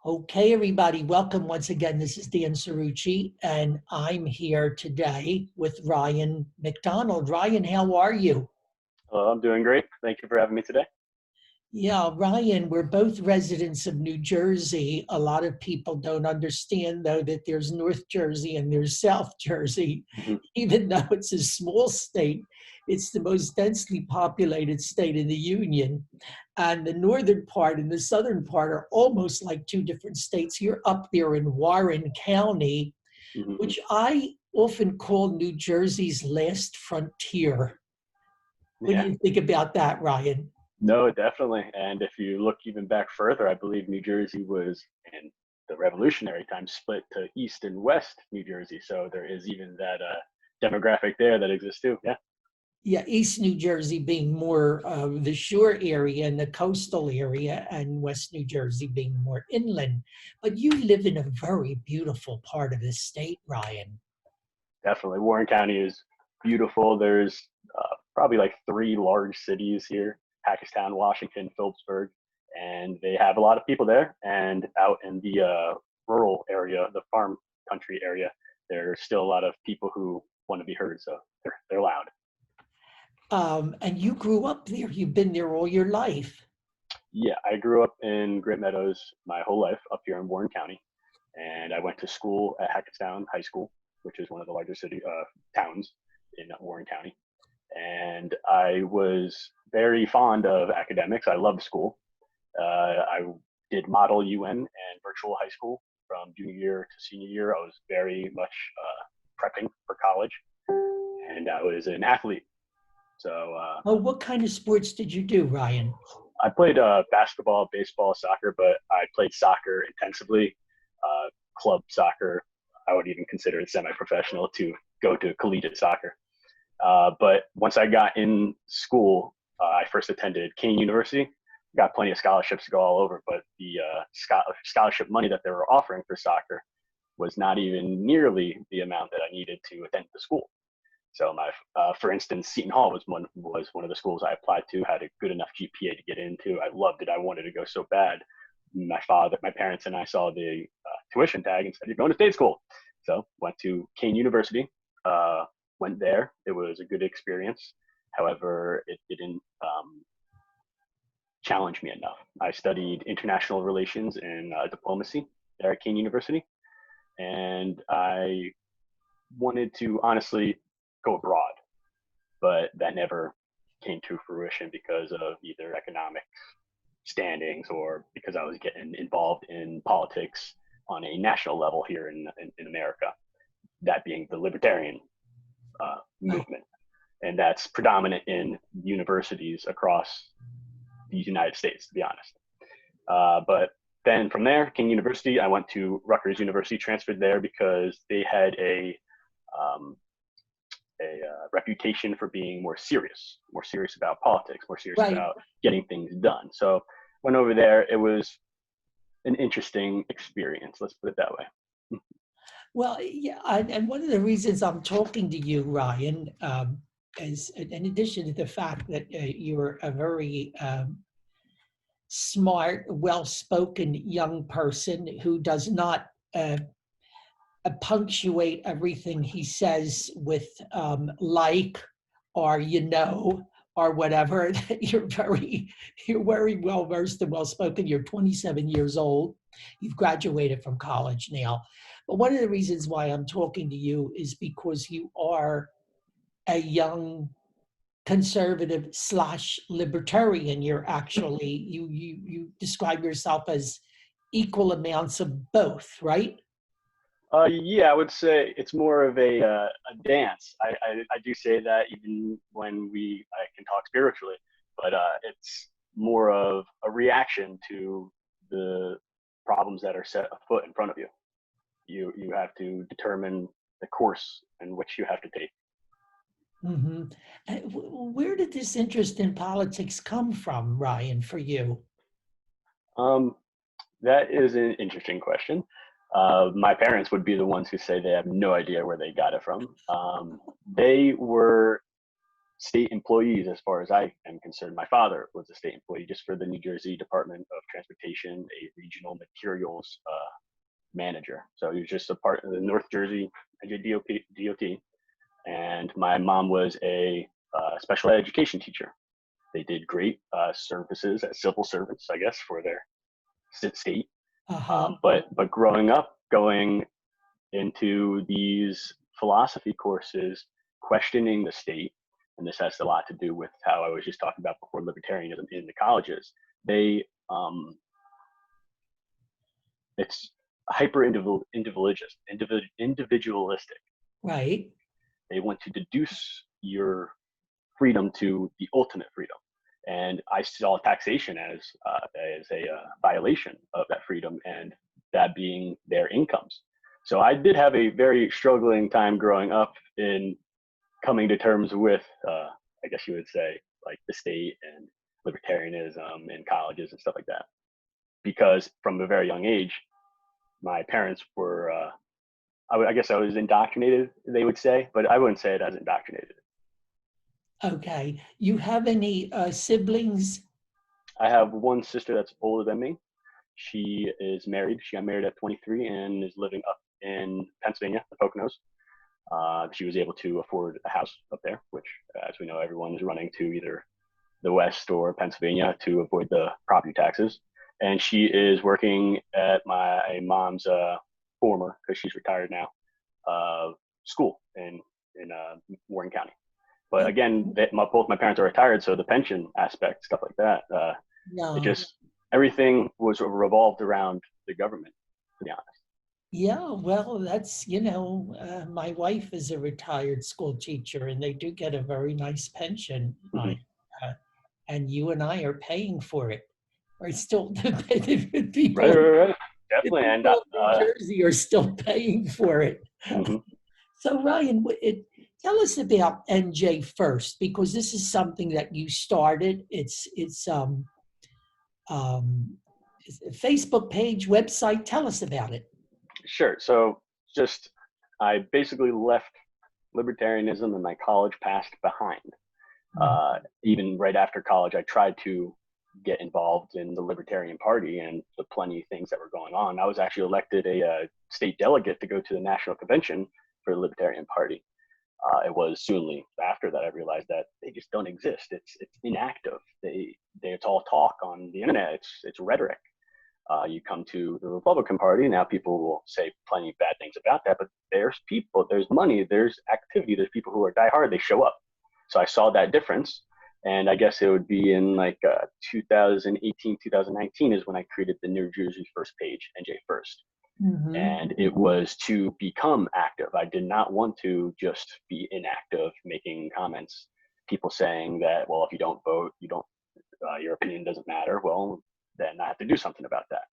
Okay, everybody, welcome once again. This is Dan Cerrucci, and I'm here today with Ryan McDonald. Ryan, how are you? Hello, I'm doing great. Thank you for having me today. Yeah, Ryan, we're both residents of New Jersey. A lot of people don't understand, though, that there's North Jersey and there's South Jersey. Mhm. Even though it's a small state, it's the most densely populated state in the Union. And the northern part and the southern part are almost like two different states. You're up there in Warren County, Mhm. which I often call New Jersey's last frontier. What do Yeah, you think about that, Ryan? no, definitely. And if you look even back further, I believe New Jersey was in the Revolutionary times split to East and West New Jersey. So there is even that demographic there that exists too. Yeah, Yeah, East New Jersey being more the shore area and the coastal area, and West New Jersey being more inland. But you live in a very beautiful part of the state, Ryan. definitely. Warren County is beautiful. There's probably like three large cities here: Hackettstown, Washington, Phillipsburg, and they have a lot of people there. And out in the rural area, the farm country area, there's still a lot of people who want to be heard. So they're loud. And you grew up there. You've been there all your life. Yeah, I grew up in Great Meadows my whole life up here in Warren County, and I went to school at Hackettstown High School, which is one of the largest city towns in Warren County. And I was very fond of academics. I loved school. I did model UN and virtual high school from junior year to senior year. I was very much prepping for college, and I was an athlete. So Oh, what kind of sports did you do, Ryan? I played basketball, baseball, soccer, but I played soccer intensively, club soccer. I would even consider it semi-professional to go to collegiate soccer. But once I got in school, I first attended Kean University. Got plenty of scholarships to go all over, but the scholarship money that they were offering for soccer was not even nearly the amount that I needed to attend the school. So for instance, Seton Hall was one of the schools I applied to. Had a good enough GPA to get into. I loved it. I wanted to go so bad. My parents, and I saw the tuition tag and said, "You're going to state school." So went to Kean University. Uh, Went there. It was a good experience. However, it didn't challenge me enough. I studied international relations and diplomacy there at Kean University, and I wanted to honestly go abroad, but that never came to fruition because of either economic standings or because I was getting involved in politics on a national level here in America, that being the libertarian Oh, movement. And that's predominant in universities across the United States, to be honest. But then from there, King University, I went to Rutgers University, transferred there because they had um, a reputation for being more serious about politics, more serious right. about getting things done. So went over there. It was an interesting experience. Let's put it that way. Well, yeah, and one of the reasons I'm talking to you, Ryan, is in addition to the fact that you're a very smart, well-spoken young person who does not punctuate everything he says with like or or whatever. You're very well versed and well spoken. You're 27 years old. You've graduated from college now. But one of the reasons why I'm talking to you is because you are a young conservative slash libertarian. You're actually you describe yourself as equal amounts of both, right? Yeah, I would say it's more of a dance. I do say that even when I can talk spiritually, but it's more of a reaction to the problems that are set afoot in front of you. You have to determine the course in which you have to take. Hmm. Where did this interest in politics come from, Ryan, for you? Um, that is an interesting question. My parents would be the ones who say they have no idea where they got it from. They were state employees, as far as I am concerned. My father was a state employee just for the New Jersey Department of Transportation, a regional materials manager. So he was just a part of the North Jersey DOT. And my mom was a special education teacher. They did great services as civil servants, I guess, for their state. Uh-huh. But growing up, going into these philosophy courses, questioning the state, and this has a lot to do with how I was just talking about before, libertarianism in the colleges. They it's hyper individualistic. Right. They want to deduce your freedom to the ultimate freedom. And I saw taxation as a violation of that freedom, and that being their incomes. So I did have a very struggling time growing up in coming to terms with, I guess you would say, like the state and libertarianism in colleges and stuff like that. Because from a very young age, my parents were, I guess I was indoctrinated, they would say, but I wouldn't say it as indoctrinated. Okay. You have any siblings? I have one sister that's older than me. She is married. She got married at 23 and is living up in Pennsylvania, the Poconos. She was able to afford a house up there, which, as we know, everyone is running to either the West or Pennsylvania to avoid the property taxes. And she is working at my mom's former, because she's retired now, school in Warren County. But again, both my parents are retired, so the pension aspect, stuff like that, it No. just, everything was revolved around the government, to be honest. Yeah, well, that's, my wife is a retired school teacher and they do get a very nice pension. Mm-hmm. Uh, and you and I are paying for it. Or still, the people, Right. the Definitely. And people in New Jersey are still paying for it. mm-hmm. So Ryan, tell us about NJ First, because this is something that you started. It's a Facebook page, website. Tell us about it. Sure. So just, I basically left libertarianism and my college past behind. Even right after college, I tried to get involved in the Libertarian Party and the plenty of things that were going on. I was actually elected a state delegate to go to the national convention for the Libertarian Party. It was soonly after that I realized that they just don't exist. It's inactive. It's all talk on the internet. It's rhetoric. You come to the Republican Party, now people will say plenty of bad things about that, but there's people, there's money, there's activity, there's people who are diehard, they show up. So I saw that difference. And I guess it would be in like 2018, 2019 is when I created the New Jersey First page, NJ First. Mm-hmm. And it was to become active. I did not want to just be inactive, making comments, people saying that, well, if you don't vote, your opinion doesn't matter. Well, then I have to do something about that.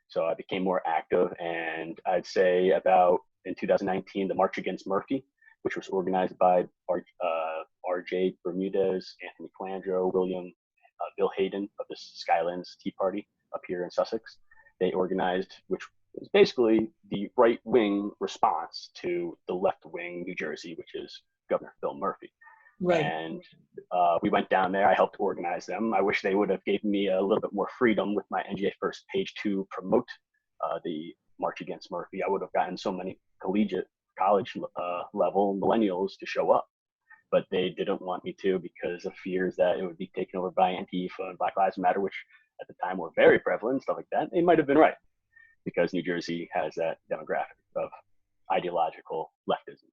So I became more active, and I'd say about in 2019, the March Against Murphy, which was organized by R.J. Bermudez, Anthony Calandro, Bill Hayden of the Skylands Tea Party up here in Sussex. They organized, which was basically the right-wing response to the left-wing New Jersey, which is Governor Phil Murphy. Right. And we went down there. I helped organize them. I wish they would have given me a little bit more freedom with my NJ First page to promote the March Against Murphy. I would have gotten so many collegiate, college level millennials to show up, but they didn't want me to because of fears that it would be taken over by Antifa and Black Lives Matter, which at the time were very prevalent, stuff like that. They might have been right because New Jersey has that demographic of ideological leftism.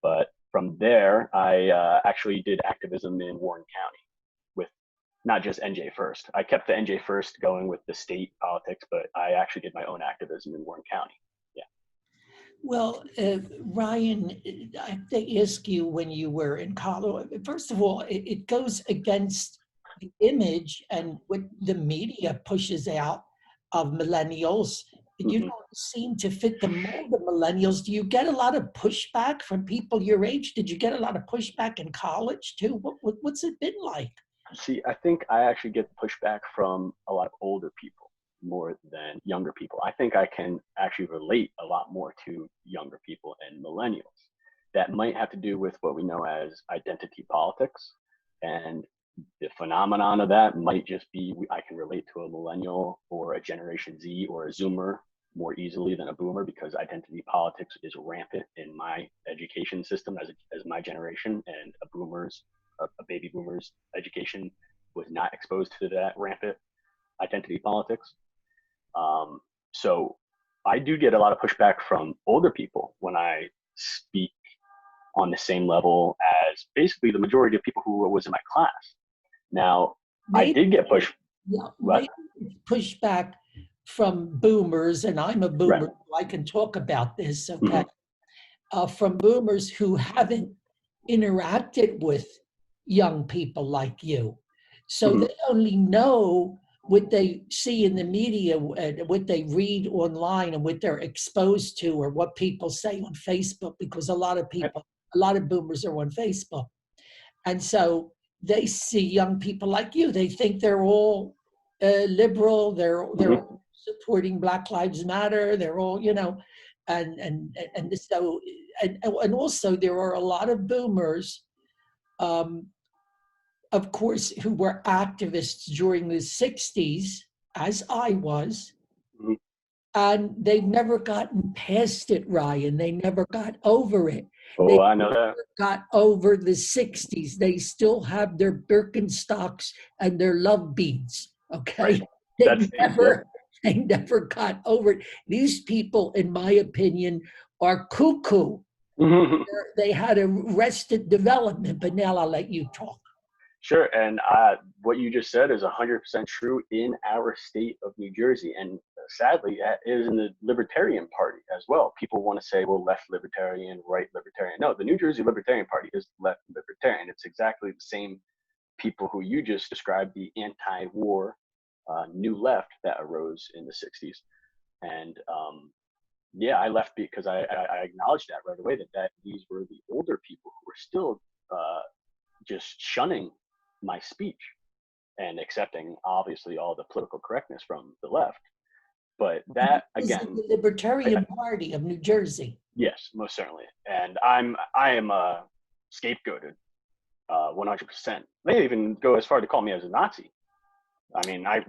But from there, I actually did activism in Warren County with not just NJ First. I kept the NJ First going with the state politics, but I actually did my own activism in Warren County. Yeah. Well, Ryan, I have to ask you, when you were in college, first of all, it goes against the image and what the media pushes out of millennials. You Mm-hmm. don't seem to fit the mold of millennials. Do you get a lot of pushback from people your age? Did you get a lot of pushback in college too? What's it been like? See, I think I actually get pushback from a lot of older people more than younger people. I think I can actually relate a lot more to younger people and millennials that might have to do with what we know as identity politics. And the phenomenon of that might just be, I can relate to a millennial or a Generation Z or a Zoomer more easily than a boomer, because identity politics is rampant in my education system as my generation, and a baby boomer's education was not exposed to that rampant identity politics. So I do get a lot of pushback from older people when I speak on the same level as basically the majority of people who was in my class. Now, I did get pushed. Yeah, maybe pushback from boomers, and I'm a boomer, Right. so I can talk about this, okay? From boomers who haven't interacted with young people like you. So they only know what they see in the media, what they read online, and what they're exposed to, or what people say on Facebook, because a lot of boomers are on Facebook. And so they see young people like you. They think they're all liberal. They're supporting Black Lives Matter. They're all, and so and also there are a lot of boomers, of course, who were activists during the '60s, as I was. And they've never gotten past it, Ryan. They never got over it. They I know that. got over the '60s. They still have their Birkenstocks and their love beads. Okay. Right. They never got over it. These people, in my opinion, are cuckoo. They had arrested development, but now I'll let you talk. Sure. And what you just said is 100% true in our state of New Jersey. And sadly, that is in the Libertarian Party as well. People want to say, well, left libertarian, right libertarian. No, the New Jersey Libertarian Party is left libertarian. It's exactly the same people who you just described, the anti-war new left that arose in the '60s. And yeah, I left because I acknowledged that right away, that these were the older people who were still just shunning my speech and accepting, obviously, all the political correctness from the left. But that, again, the Libertarian Party of New Jersey. Yes, most certainly. And I am scapegoated 100%. They even go as far to call me as a Nazi. I mean, I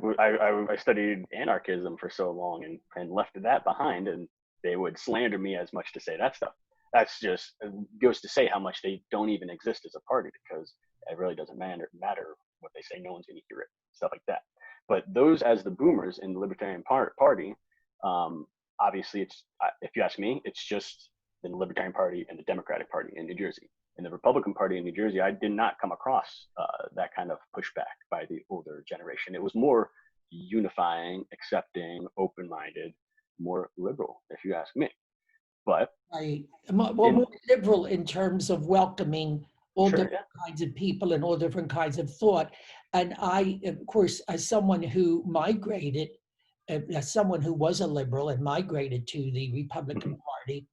studied anarchism for so long and left that behind, and they would slander me as much to say that stuff. That's just goes to say how much they don't even exist as a party, because it really doesn't matter what they say. No one's going to hear it, stuff like that. But those, as the boomers in the Libertarian Party, obviously, it's, if you ask me, it's just the Libertarian Party and the Democratic Party in New Jersey. In the Republican Party in New Jersey, I did not come across that kind of pushback by the older generation. It was more unifying, accepting, open-minded, more liberal, if you ask me. But more liberal in terms of welcoming all different kinds of people and all different kinds of thought. And I, of course, as someone who migrated, as someone who was a liberal and migrated to the Republican Party,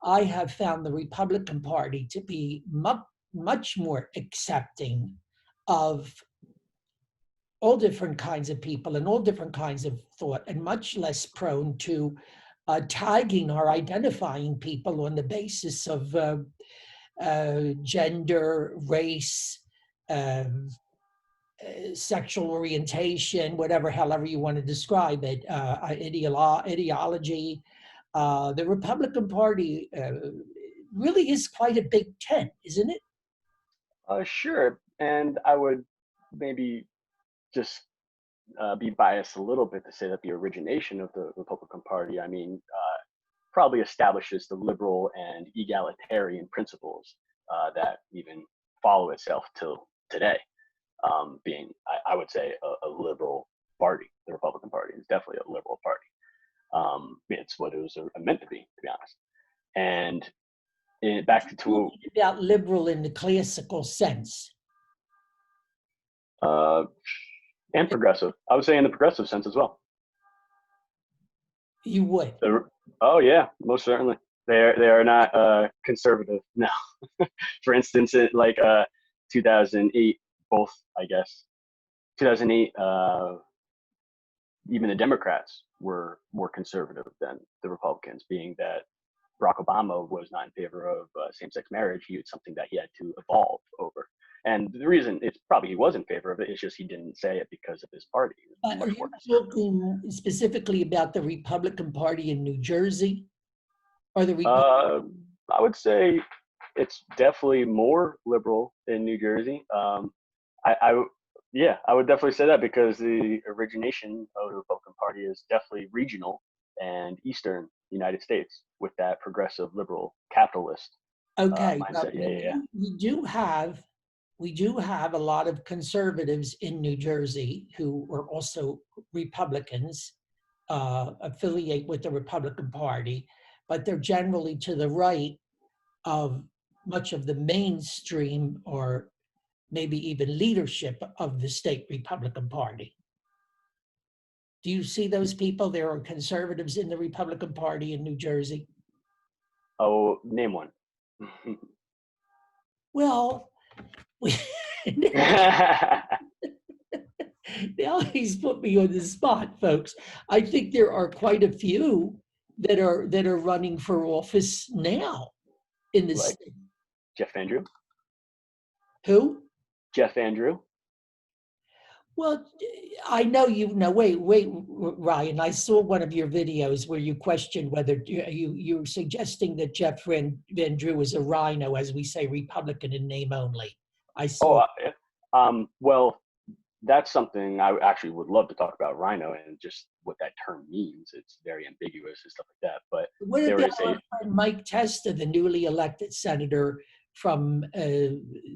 I have found the Republican Party to be much more accepting of all different kinds of people and all different kinds of thought, and much less prone to tagging or identifying people on the basis of gender, race, sexual orientation, however you want to describe it, ideology. The Republican Party really is quite a big tent, isn't it? Sure. And I would maybe just be biased a little bit to say that the origination of the Republican Party, I mean, probably establishes the liberal and egalitarian principles that even follow itself till today, being, I would say, a liberal party. The Republican Party is definitely a liberal party. It's what it was meant to be honest. And back to about liberal in the classical sense. And progressive. I would say in the progressive sense as well. You would? Oh yeah, most certainly. They are not conservative. No. For instance, 2008, both, I guess, 2008, even the Democrats were more conservative than the Republicans, being that Barack Obama was not in favor of same-sex marriage. It's something that he had to evolve over. And the reason it's probably he was in favor of it is just he didn't say it because of his party. Are you talking specifically about the Republican Party in New Jersey? Or the I would say it's definitely more liberal in New Jersey. I would definitely say that because the origination of the Republican Party is definitely regional and Eastern United States with that progressive liberal capitalist mindset. We do have a lot of conservatives in New Jersey who are also Republicans, affiliate with the Republican Party, but they're generally to the right of much of the mainstream or maybe even leadership of the state Republican Party. Do you see those people? There are conservatives in the Republican Party in New Jersey. Oh, name one. Well, now he's put me on the spot, folks. I think there are quite a few that are running for office now in the state. Jeff Andrew. Who? Jeff Andrew. Well, I know you know. Wait, Ryan. I saw one of your videos where you questioned whether you're suggesting that Jeff Van Drew is a rhino, as we say, Republican in name only. I saw. Well, that's something I actually would love to talk about, rhino, and just what that term means. It's very ambiguous and stuff like that. But what about Mike Testa, the newly elected senator from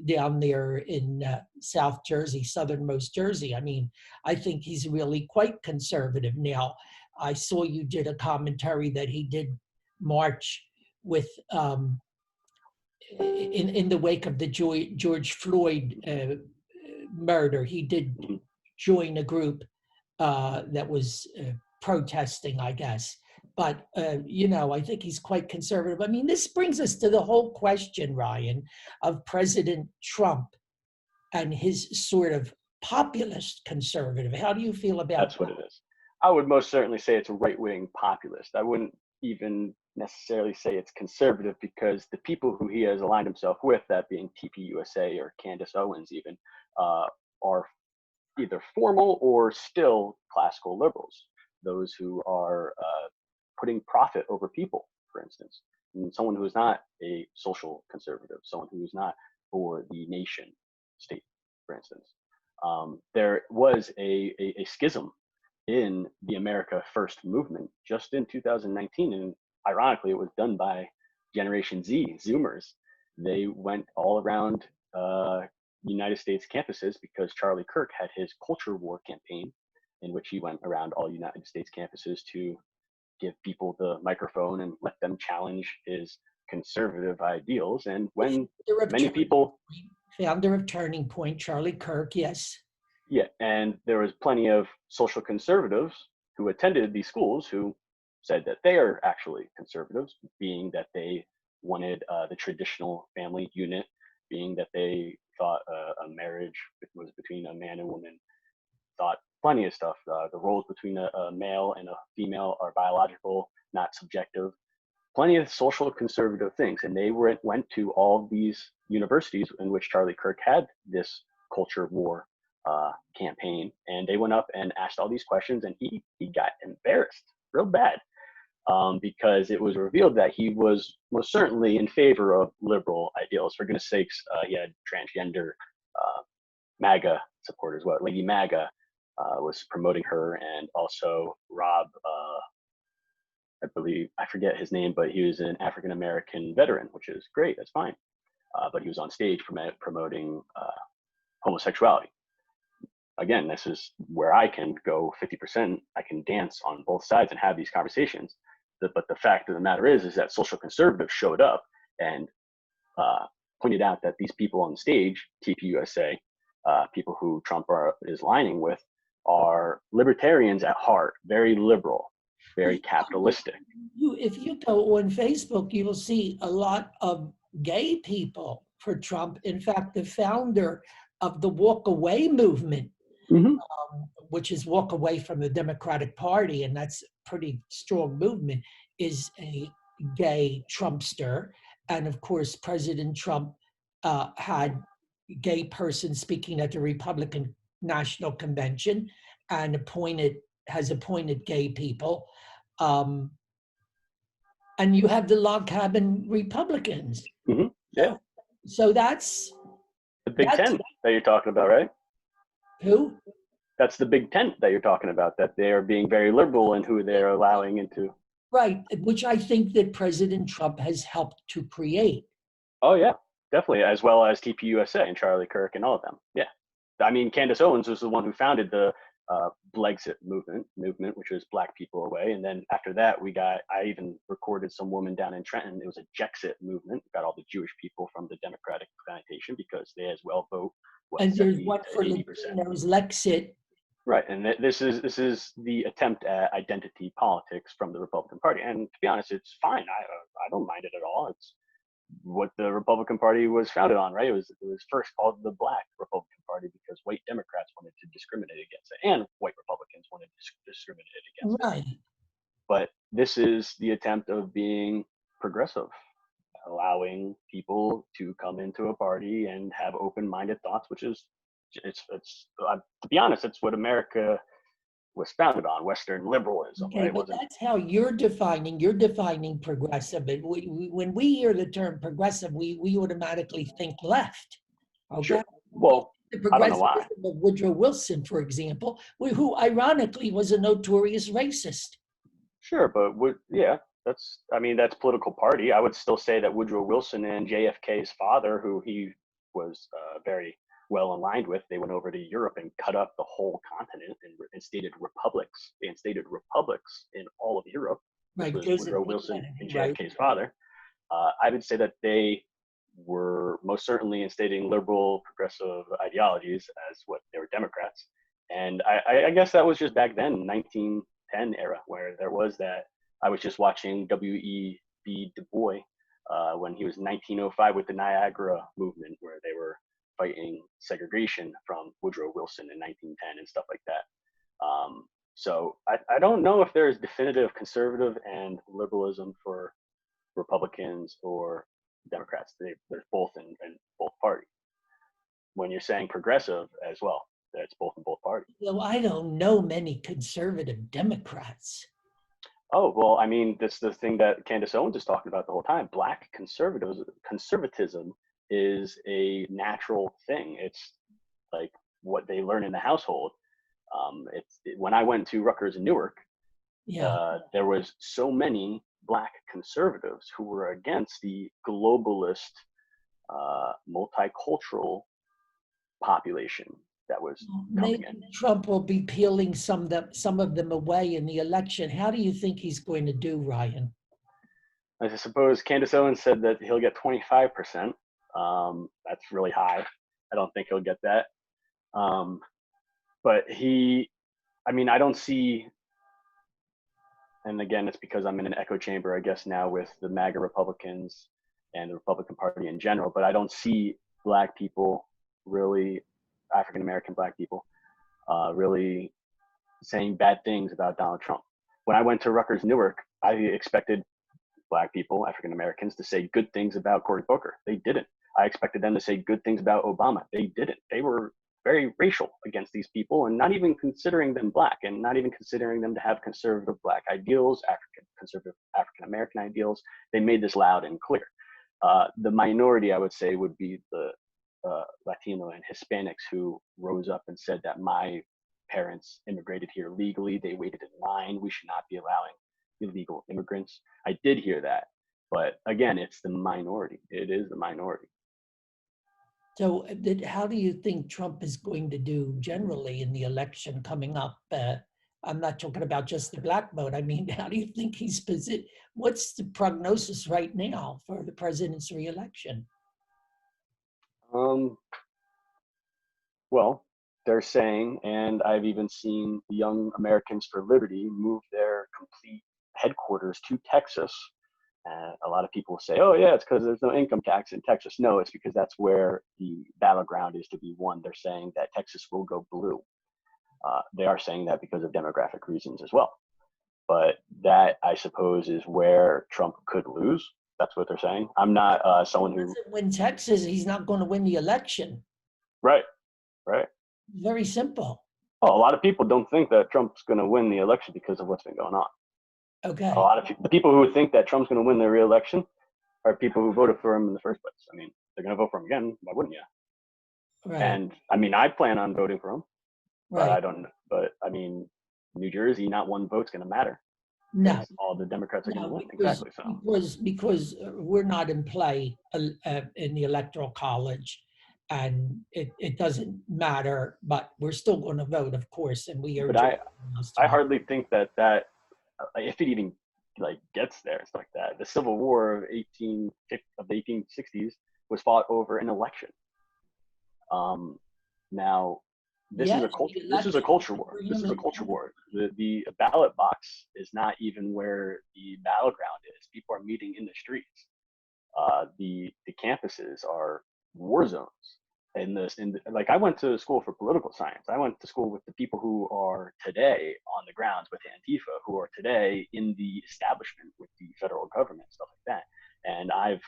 down there in South Jersey, southernmost Jersey? I mean, I think he's really quite conservative now. I saw you did a commentary that he did march with in the wake of the George Floyd murder. He did join a group that was protesting, I guess. But, I think he's quite conservative. I mean, this brings us to the whole question, Ryan, of President Trump and his sort of populist conservative. How do you feel about that? That's what it is. I would most certainly say it's a right-wing populist. I wouldn't even necessarily say it's conservative because the people who he has aligned himself with, that being TPUSA or Candace Owens even, are either formal or still classical liberals, those who are putting profit over people, for instance. And someone who is not a social conservative, someone who is not for the nation state, for instance. There was a schism in the America First movement just in 2019, and ironically, it was done by Generation Z, Zoomers. They went all around United States campuses because Charlie Kirk had his culture war campaign in which he went around all United States campuses to give people the microphone and let them challenge his conservative ideals. And when many people... Founder of Turning Point, Charlie Kirk, yes. Yeah, and there was plenty of social conservatives who attended these schools who said that they are actually conservatives, being that they wanted the traditional family unit, being that they thought a marriage was between a man and woman, thought plenty of stuff. The roles between a male and a female are biological, not subjective. Plenty of social conservative things. And they went to all these universities in which Charlie Kirk had this culture war campaign. And they went up and asked all these questions, and he got embarrassed real bad because it was revealed that he was most certainly in favor of liberal ideals. For goodness sakes, he had transgender MAGA supporters. Lady MAGA was promoting her, and also Rob, I believe, I forget his name, but he was an African-American veteran, which is great, that's fine. But he was on stage promoting homosexuality. Again, this is where I can go 50%. I can dance on both sides and have these conversations. But the fact of the matter is that social conservatives showed up and pointed out that these people on stage, TPUSA, people who Trump is lining with, are libertarians at heart, very liberal, very capitalistic. If you go on Facebook, you will see a lot of gay people for Trump. In fact, the founder of the Walk Away movement, which is walk away from the Democratic Party, and that's a pretty strong movement, is a gay Trumpster. And of course, President Trump had gay person speaking at the Republican National Convention and has appointed gay people. And you have the log cabin Republicans. Mm-hmm. Yeah. So that's the Big Ten that you're talking about, right? Who? That's the Big Tent that you're talking about, that they are being very liberal in who they're allowing into. Right, which I think that President Trump has helped to create. Oh, yeah, definitely, as well as TPUSA and Charlie Kirk and all of them. Yeah. I mean, Candace Owens was the one who founded the Blexit movement, which was Black people away. And then after that, I even recorded some woman down in Trenton. It was a Jexit movement. We got all the Jewish people from the Democratic Plantation because they as well vote. And there's one for Latinos, Lexit. Right, and this is the attempt at identity politics from the Republican Party. And to be honest, it's fine. I don't mind it at all. It's what the Republican Party was founded on, right? It was first called the Black Republican Party because white Democrats wanted to discriminate against it, and white Republicans wanted to discriminate against it. But this is the attempt of being progressive, allowing people to come into a party and have open-minded thoughts, which is it's to be honest, it's what America was founded on, Western liberalism. Okay, right? But that's how you're defining progressive. And when we hear the term progressive, we automatically think left. Okay. Sure. Well, the progressivism of Woodrow Wilson, for example, who ironically was a notorious racist. Sure, but that's political party. I would still say that Woodrow Wilson and JFK's father, who he was very well aligned with, they went over to Europe and cut up the whole continent and instated republics. They instated republics in all of Europe. Right, was Woodrow Wilson and JFK's father. I would say that they were most certainly instating liberal, progressive ideologies as what they were Democrats. And I guess that was just back then, 1910 era, where there was that. I was just watching W.E.B. Du Bois when he was 1905 with the Niagara movement, where they were fighting segregation from Woodrow Wilson in 1910 and stuff like that. So I don't know if there's definitive conservative and liberalism for Republicans or Democrats. There's both in both parties. When you're saying progressive as well, that's both in both parties. Well, I don't know many conservative Democrats. Oh, well, I mean, that's the thing that Candace Owens is talking about the whole time. Black conservatism is a natural thing. It's like what they learn in the household. When I went to Rutgers in Newark, there was so many Black conservatives who were against the globalist, multicultural population that was coming in. Trump will be peeling some of them away in the election. How do you think he's going to do, Ryan? I suppose Candace Owens said that he'll get 25%. That's really high. I don't think he'll get that. But I don't see, and again, it's because I'm in an echo chamber, I guess, now with the MAGA Republicans and the Republican Party in general, but I don't see Black people, really African-American Black people, really saying bad things about Donald Trump. When I went to Rutgers Newark, I expected Black people, African-Americans, to say good things about Cory Booker. They didn't. I expected them to say good things about Obama. They didn't. They were very racial against these people and not even considering them Black and not even considering them to have conservative Black ideals, conservative African-American ideals. They made this loud and clear. The minority, I would say, would be the Latino and Hispanics who rose up and said that my parents immigrated here legally. They waited in line. We should not be allowing illegal immigrants. I did hear that. But again, it's the minority. It is the minority. So how do you think Trump is going to do generally in the election coming up? I'm not talking about just the Black vote. I mean, how do you think he's positioned? What's the prognosis right now for the president's reelection? Well, they're saying, and I've even seen the Young Americans for Liberty move their complete headquarters to Texas. A lot of people say, oh, yeah, it's because there's no income tax in Texas. No, it's because that's where the battleground is to be won. They're saying that Texas will go blue. They are saying that because of demographic reasons as well. But that I suppose is where Trump could lose. That's what they're saying. I'm not someone He who. doesn't win Texas, he's not going to win the election. Right, right. Very simple. Well, a lot of people don't think that Trump's going to win the election because of what's been going on. A Okay. lot of the people who think that Trump's going to win the re-election are people who voted for him in the first place. I mean, they're going to vote for him again. Why wouldn't you? Right. And I mean, I plan on voting for him, but Right. I don't. But I mean, New Jersey, not one vote's going to matter No. because all the Democrats are going to No, win. Exactly. So, because we're not in play in the electoral college, and it doesn't matter. But we're still going to vote, of course, and we but urge everyone else to I vote. hardly think that if it even like gets there, it's like that. The Civil War of the 1860s was fought over an election. Now, this is Yes, a culture. the This is a election culture war. for This is a him. culture war. The ballot box is not even where the battleground is. People are meeting in the streets. The campuses are war zones. Like I went to school for political science. I went to school with the people who are today on the grounds with Antifa, who are today in the establishment with the federal government, stuff like that. And I've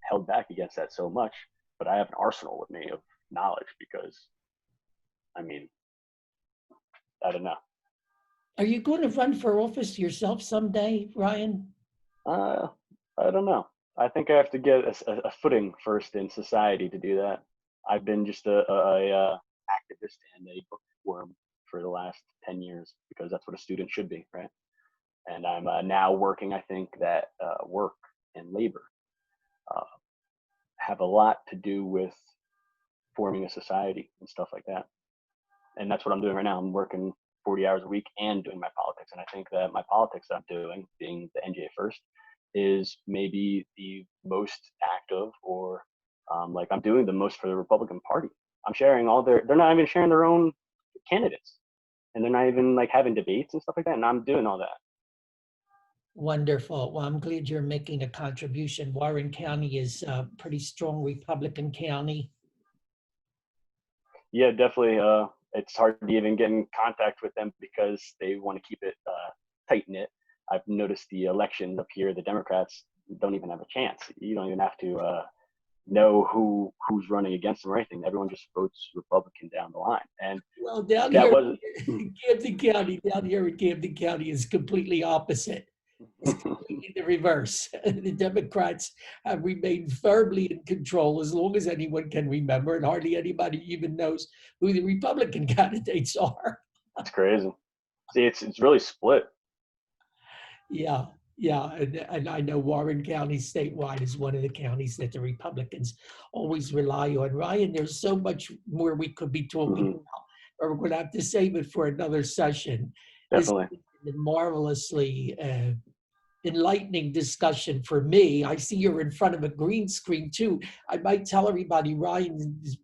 held back against that so much, but I have an arsenal with me of knowledge because, I mean, I don't know. Are you going to run for office yourself someday, Ryan? Uh, I don't know. I think I have to get a footing first in society to do that. I've been just a activist and a bookworm for the last 10 years because that's what a student should be, right? And I'm now working. I think that work and labor uh, have a lot to do with forming a society and stuff like that. And that's what I'm doing right now. I'm working 40 hours a week and doing my politics. And I think that my politics that I'm doing, being the NJ First, is maybe the most active, or like I'm doing the most for the Republican Party. I'm sharing they're not even sharing their own candidates, and they're not even like having debates and stuff like that. And I'm doing all that. Wonderful. Well, I'm glad you're making a contribution. Warren County is a pretty strong Republican county. Yeah, definitely. It's hard to even get in contact with them because they want to keep it tight knit. I've noticed the elections up here, the Democrats don't even have a chance. You don't even have to know who's running against them or anything. Everyone just votes Republican down the line. And Well, down that here was in Camden County, down here in Camden County is completely opposite. It's completely the reverse. The Democrats have remained firmly in control as long as anyone can remember, and hardly anybody even knows who the Republican candidates are. it's crazy. See, it's really split. Yeah, yeah, and I know Warren County statewide is one of the counties that the Republicans always rely on. Ryan, there's so much more we could be talking Mm-hmm. about, but we're going to have to save it for another session. This Definitely. has been a marvelously enlightening discussion for me. I see you're in front of a green screen too. I might tell everybody Ryan's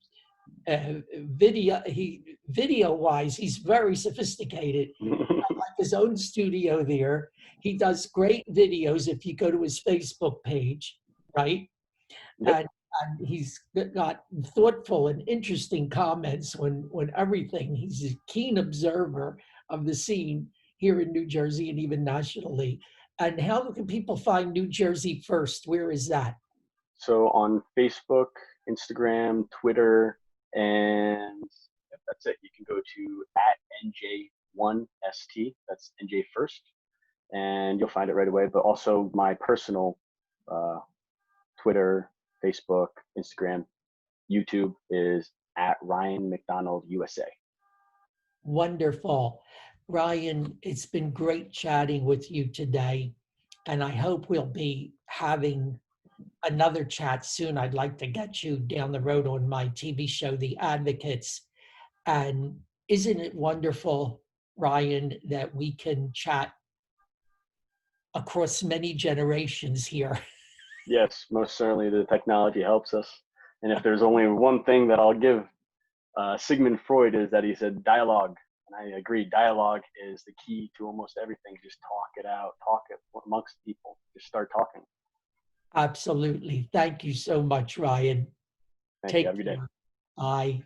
video wise, he's very sophisticated. Like his own studio there. He does great videos if you go to his Facebook page, right? Yep. And he's got thoughtful and interesting comments on everything. He's a keen observer of the scene here in New Jersey and even nationally. And how can people find New Jersey First? Where is that? So on Facebook, Instagram, Twitter, and that's it. You can go to @NJ1ST. That's NJ First, and you'll find it right away. But also my personal Twitter, Facebook, Instagram, YouTube is @Ryan McDonald USA. Wonderful. Ryan, it's been great chatting with you today. And I hope we'll be having another chat soon. I'd like to get you down the road on my TV show, The Advocates. And isn't it wonderful, Ryan, that we can chat across many generations here? Yes, most certainly the technology helps us. And if there's only one thing that I'll give Sigmund Freud is that he said dialogue. And I agree, dialogue is the key to almost everything. Just talk it out, talk it amongst people. Just start talking. Absolutely. Thank you so much, Ryan. Thank you. Take Have a good day. care. Bye.